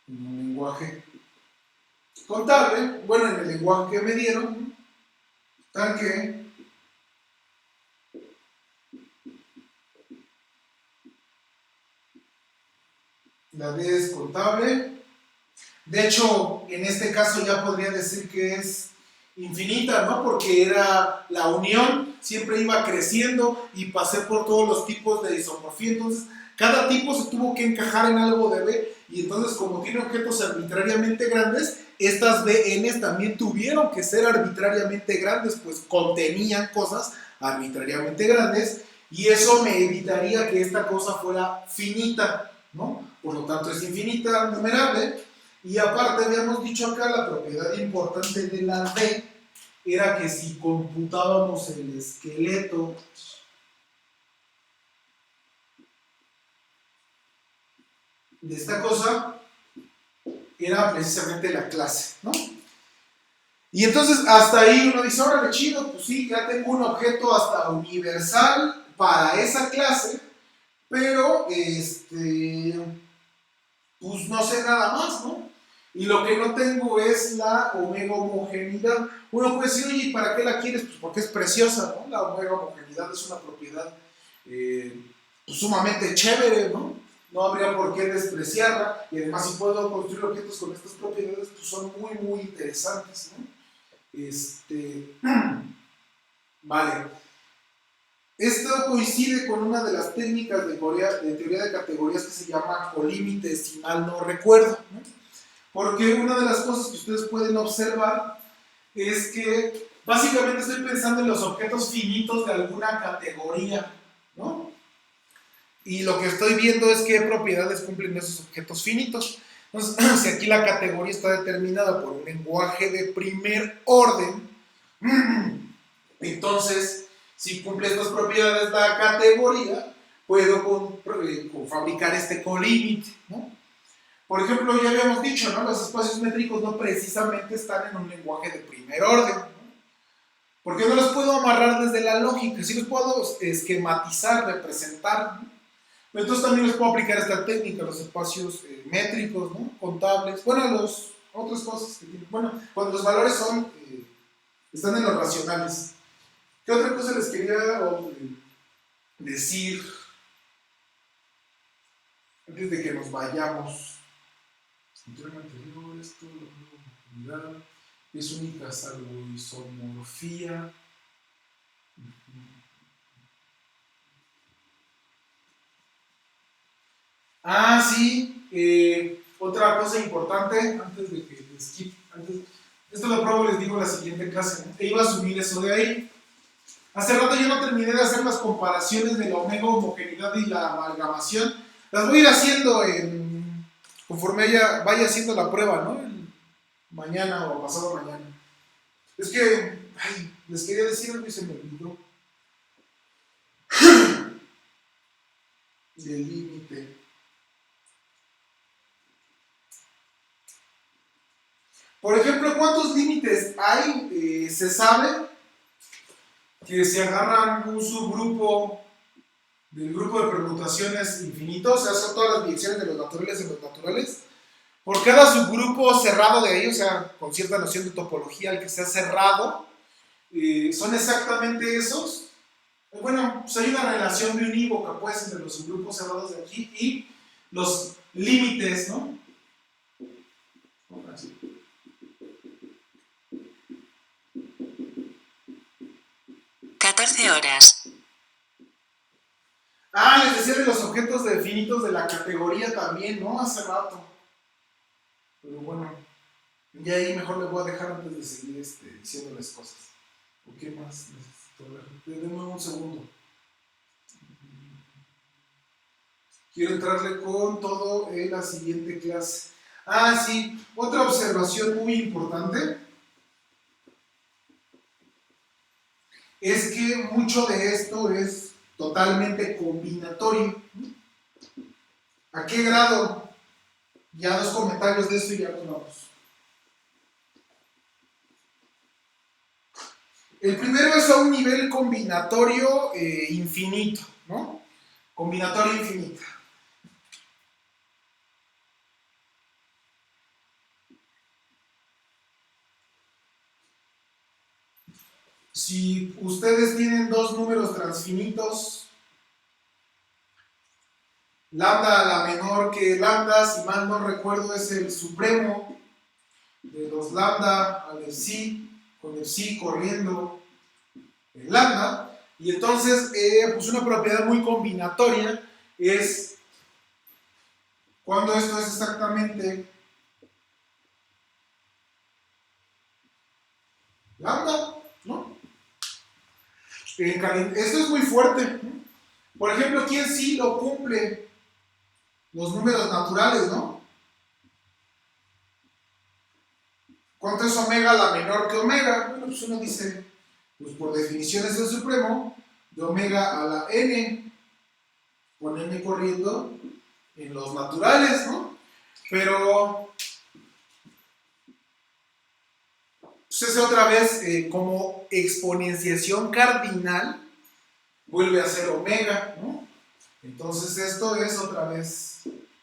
en un lenguaje contable, bueno, en el lenguaje que me dieron, tal que la D es contable. De hecho, en este caso ya podría decir que es infinita, ¿no? Porque era la unión, siempre iba creciendo y pasé por todos los tipos de isomorfía. Entonces, cada tipo se tuvo que encajar en algo de B. Y entonces, como tiene objetos arbitrariamente grandes, estas BNs también tuvieron que ser arbitrariamente grandes, pues contenían cosas arbitrariamente grandes. Y eso me evitaría que esta cosa fuera finita, ¿no? Por lo tanto, es infinita, numerable. Y aparte habíamos dicho acá la propiedad importante de la D era que si computábamos el esqueleto de esta cosa, era precisamente la clase, ¿no? Y entonces hasta ahí uno dice, órale, chido, pues sí, ya tengo un objeto hasta universal para esa clase, pero pues no sé nada más, ¿no? Y lo que no tengo es la omega homogeneidad. Uno puede decir, oye, ¿para qué la quieres? Pues porque es preciosa, ¿no? La omega homogeneidad es una propiedad pues sumamente chévere, ¿no? No habría por qué despreciarla. Y además, si puedo construir objetos con estas propiedades, pues son muy, muy interesantes, ¿no? Vale. Esto coincide con una de las técnicas de teoría de categorías que se llama colímite, si mal no recuerdo, ¿no? Porque una de las cosas que ustedes pueden observar es que básicamente estoy pensando en los objetos finitos de alguna categoría, ¿no? Y lo que estoy viendo es qué propiedades cumplen esos objetos finitos. Entonces, si aquí la categoría está determinada por un lenguaje de primer orden, entonces, si cumple estas propiedades la categoría, puedo fabricar este colímite, ¿no? Por ejemplo, ya habíamos dicho, ¿no? Los espacios métricos no precisamente están en un lenguaje de primer orden, ¿no? Porque no los puedo amarrar desde la lógica, sí los puedo esquematizar, representar, ¿no? Entonces también les puedo aplicar esta técnica, los espacios métricos, ¿no? Contables, bueno, otras cosas que tienen. Bueno, cuando los valores están en los racionales. ¿Qué otra cosa les quería decir antes de que nos vayamos? Cinturón anterior, esto, la unidad, es única salvo isomorfía. Ah, sí, otra cosa importante, antes de que esto lo pruebo, les digo en la siguiente clase, ¿no? Que iba a subir eso de ahí. Hace rato yo no terminé de hacer las comparaciones de la omega homogeneidad y la amalgamación. Las voy a ir haciendo conforme ella vaya haciendo la prueba, ¿no? Mañana o pasado mañana. Es que, ay, les quería decir algo y se me olvidó. Del límite. Por ejemplo, ¿cuántos límites hay? Se sabe que se agarran un subgrupo del grupo de permutaciones infinito, o sea, son todas las direcciones de los naturales. Por cada subgrupo cerrado de ahí, o sea, con cierta noción de topología, el que sea cerrado, son exactamente esos. Bueno, pues hay una relación muy unívoca, pues, entre los subgrupos cerrados de aquí y los límites, ¿no? Así. 14 horas. Ah, les decía de los objetos definitos de la categoría también, ¿no? Hace rato. Pero bueno, y ahí mejor les voy a dejar antes de seguir diciéndoles cosas. ¿O qué más necesito ver? Denme un segundo. Quiero entrarle con todo en la siguiente clase. Ah, sí, otra observación muy importante es que mucho de esto es totalmente combinatorio. ¿A qué grado? Ya dos comentarios de esto y ya nos vamos. El primero es a un nivel combinatorio infinito, ¿no? Combinatorio infinito. Si ustedes tienen dos números transfinitos, lambda la menor que lambda, si mal no recuerdo, es el supremo de los lambda al psi, con el psi corriendo en lambda, y entonces pues una propiedad muy combinatoria es cuando esto es exactamente lambda, ¿no? Esto es muy fuerte, ¿no? Por ejemplo, ¿quién sí lo cumple? Los números naturales, ¿no? ¿Cuánto es omega la menor que omega? Bueno, pues uno dice, pues por definición es el supremo de omega a la n, con n corriendo en los naturales, ¿no? Pero Entonces otra vez como exponenciación cardinal vuelve a ser omega, ¿no? Entonces esto es otra vez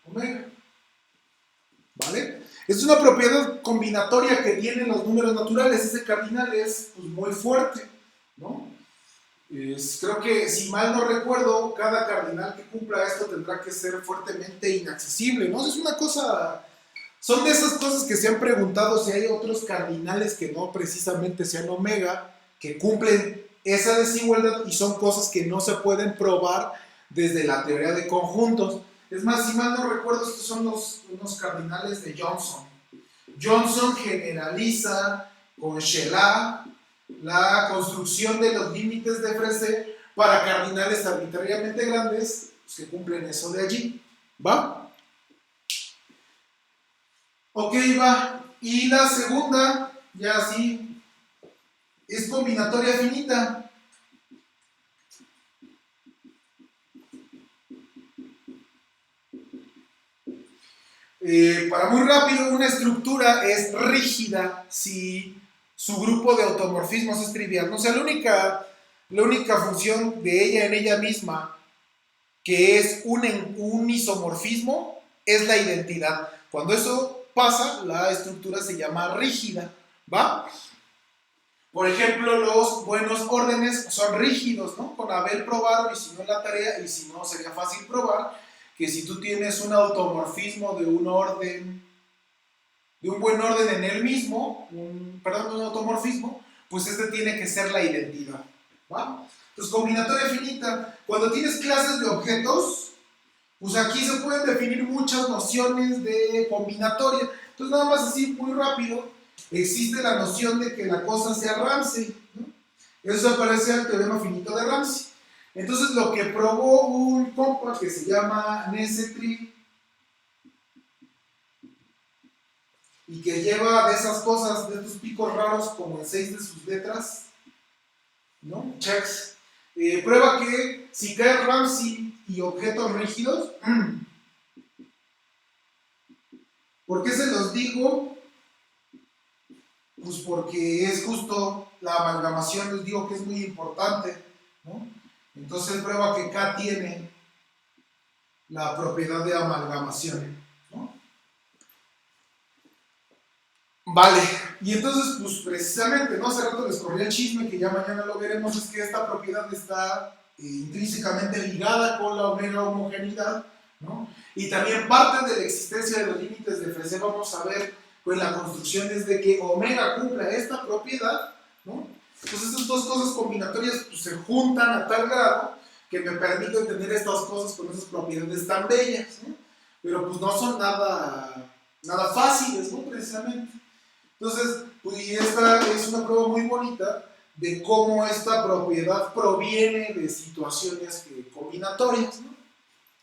omega, ¿vale? Es una propiedad combinatoria que tienen los números naturales. Ese cardinal es pues, muy fuerte, ¿no? Creo que, si mal no recuerdo, cada cardinal que cumpla esto tendrá que ser fuertemente inaccesible, ¿no? Es una cosa, son de esas cosas que se han preguntado si hay otros cardinales que no precisamente sean omega, que cumplen esa desigualdad y son cosas que no se pueden probar desde la teoría de conjuntos. Es más, si mal no recuerdo, estos son unos cardinales de Johnson. Johnson generaliza con Shelah la construcción de los límites de Freset para cardinales arbitrariamente grandes pues, que cumplen eso de allí. ¿Va? Ok, va. Y la segunda, ya así, es combinatoria finita. Para muy rápido, una estructura es rígida si su grupo de automorfismos es trivial. ¿No? O sea, la única función de ella en ella misma, que es un isomorfismo, es la identidad. Cuando eso pasa, la estructura se llama rígida. ¿Va? Por ejemplo, los buenos órdenes son rígidos, ¿no? Con haber probado, y si no la tarea, y si no sería fácil probar, que si tú tienes un automorfismo de un orden, de un buen orden en él mismo, un automorfismo, pues este tiene que ser la identidad. ¿Va? Entonces, combinatoria finita, cuando tienes clases de objetos, pues aquí se pueden definir muchas nociones de combinatoria. Entonces, nada más así, muy rápido, existe la noción de que la cosa sea Ramsey, ¿no? Eso se parece al teorema finito de Ramsey. Entonces, lo que probó un compa que se llama Nesetri y que lleva de esas cosas, de estos picos raros como en 6 de sus letras, ¿no? Checks. Prueba que si cae Ramsey y objetos rígidos, ¿por qué se los digo? Pues porque es justo la amalgamación, les digo que es muy importante, ¿no? Entonces prueba que K tiene la propiedad de amalgamación, ¿no? Vale, y entonces, pues precisamente, ¿no? Hace rato les corrí el chisme, que ya mañana lo veremos, es que esta propiedad está intrínsecamente ligada con la omega homogeneidad, ¿no? Y también parte de la existencia de los límites de Freset, vamos a ver, pues la construcción es de que omega cumpla esta propiedad, ¿no? Entonces estas dos cosas combinatorias pues, se juntan a tal grado que me permiten tener estas cosas con esas propiedades tan bellas, ¿no? Pero pues no son nada fáciles, ¿no? Precisamente. Entonces, pues, y esta es una prueba muy bonita de cómo esta propiedad proviene de situaciones combinatorias, ¿no?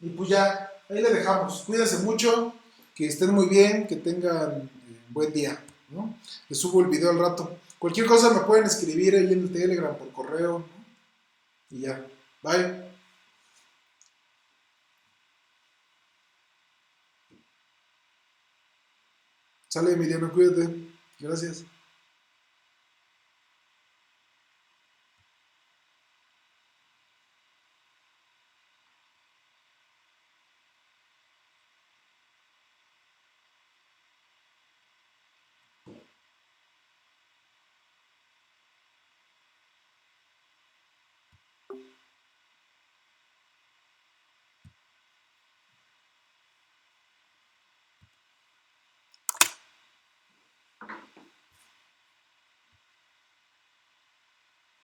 Y pues ya, ahí le dejamos. Cuídense mucho, que estén muy bien, que tengan buen día, ¿no? Les subo el video al rato. Cualquier cosa me pueden escribir ahí en el Telegram, por correo, ¿no? Y ya. Bye. Sale, Emiliano, cuídate. Gracias.